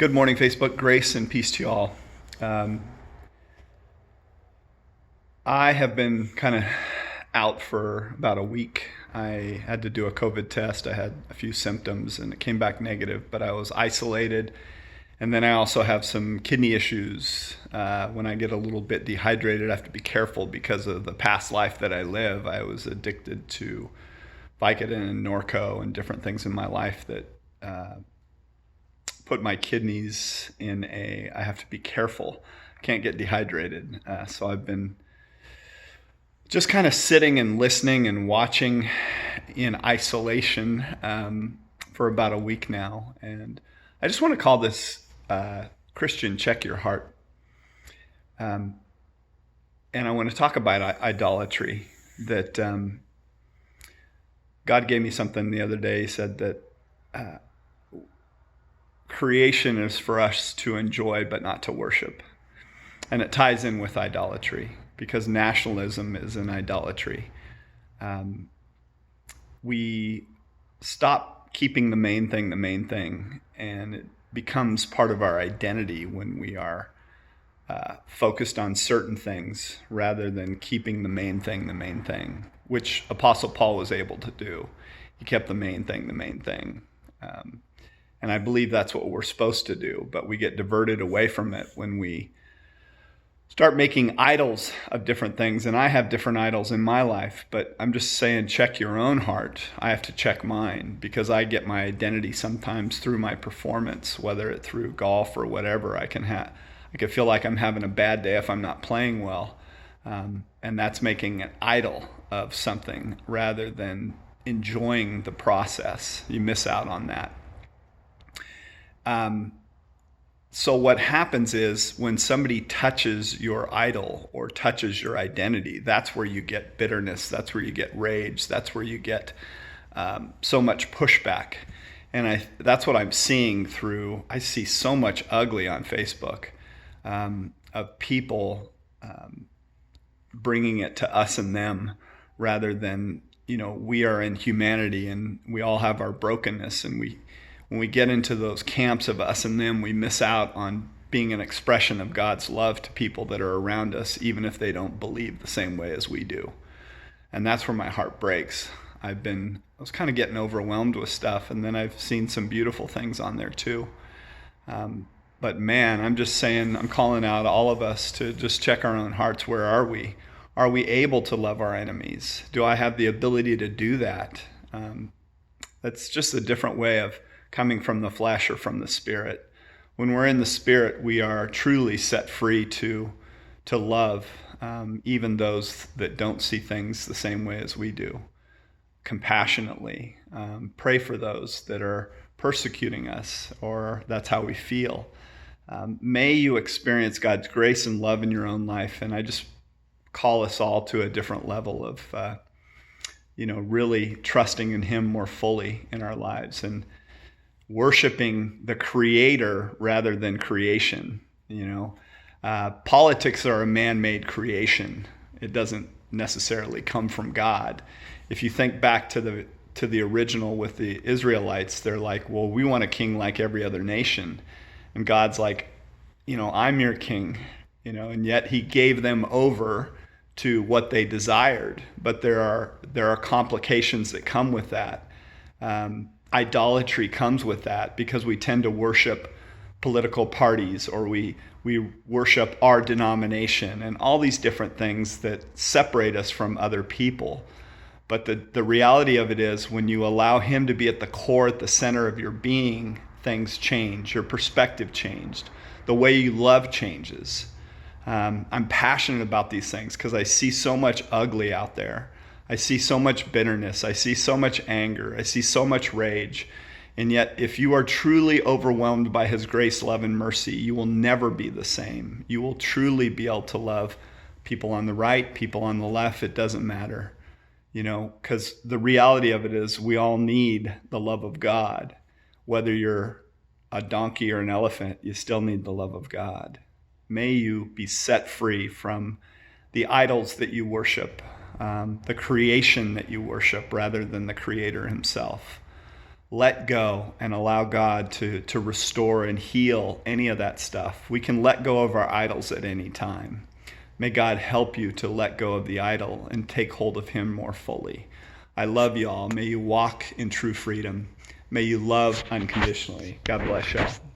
Good morning, Facebook. Grace and peace to you all. Um, I have been kind of out for about a week. I had to do a COVID test. I had a few symptoms and it came back negative, but I was isolated. And then I also have some kidney issues. When I get a little bit dehydrated, I have to be careful because of the past life that I live. I was addicted to Vicodin and Norco and different things in my life that put my kidneys in I have to be careful. I can't get dehydrated. So I've been just kind of sitting and listening and watching in isolation for about a week now. And I just want to call this Christian Check Your Heart. And I want to talk about idolatry. That God gave me something the other day. He said that creation is for us to enjoy but not to worship. And it ties in with idolatry because nationalism is an idolatry. We stop keeping the main thing, and it becomes part of our identity when we are focused on certain things rather than keeping the main thing, which Apostle Paul was able to do. He kept the main thing. And I believe that's what we're supposed to do, but we get diverted away from it when we start making idols of different things. And I have different idols in my life, but I'm just saying, check your own heart. I have to check mine because I get my identity sometimes through my performance, whether it's through golf or whatever. I can feel like I'm having a bad day if I'm not playing well. And that's making an idol of something rather than enjoying the process. You miss out on that. So what happens is when somebody touches your idol or touches your identity, that's where you get bitterness. That's where you get rage. That's where you get so much pushback. And that's what I'm seeing I see so much ugly on Facebook of people bringing it to us and them rather than, we are in humanity and we all have our brokenness, and when we get into those camps of us and them, we miss out on being an expression of God's love to people that are around us, even if they don't believe the same way as we do. And that's where my heart breaks. I was kind of getting overwhelmed with stuff, and then I've seen some beautiful things on there too. But man, I'm just saying, I'm calling out all of us to just check our own hearts. Where are we? Are we able to love our enemies? Do I have the ability to do that? That's just a different way of coming from the flesh or from the spirit. When we're in the spirit, we are truly set free to love even those that don't see things the same way as we do. Compassionately, pray for those that are persecuting us, or that's how we feel. May you experience God's grace and love in your own life, and I just call us all to a different level of really trusting in Him more fully in our lives and worshiping the Creator rather than creation. Politics are a man-made creation. It doesn't necessarily come from God. If you think back to the original with the Israelites, they're like, well, we want a king like every other nation. And God's like, I'm your king, and yet He gave them over to what they desired. But there are complications that come with that. Idolatry comes with that because we tend to worship political parties, or we worship our denomination and all these different things that separate us from other people. But the reality of it is, when you allow Him to be at the core, at the center of your being, things change. Your perspective changed. The way you love changes. I'm passionate about these things because I see so much ugly out there. I see so much bitterness. I see so much anger. I see so much rage. And yet, if you are truly overwhelmed by His grace, love, and mercy, you will never be the same. You will truly be able to love people on the right, people on the left. It doesn't matter, because the reality of it is we all need the love of God. Whether you're a donkey or an elephant, you still need the love of God. May you be set free from the idols that you worship, the creation that you worship rather than the Creator Himself. let go and allow God to restore and heal any of that stuff. We can let go of our idols at any time. May God help you to let go of the idol and take hold of him more fully. I love you all. May you walk in true freedom. May you love unconditionally. God bless you all.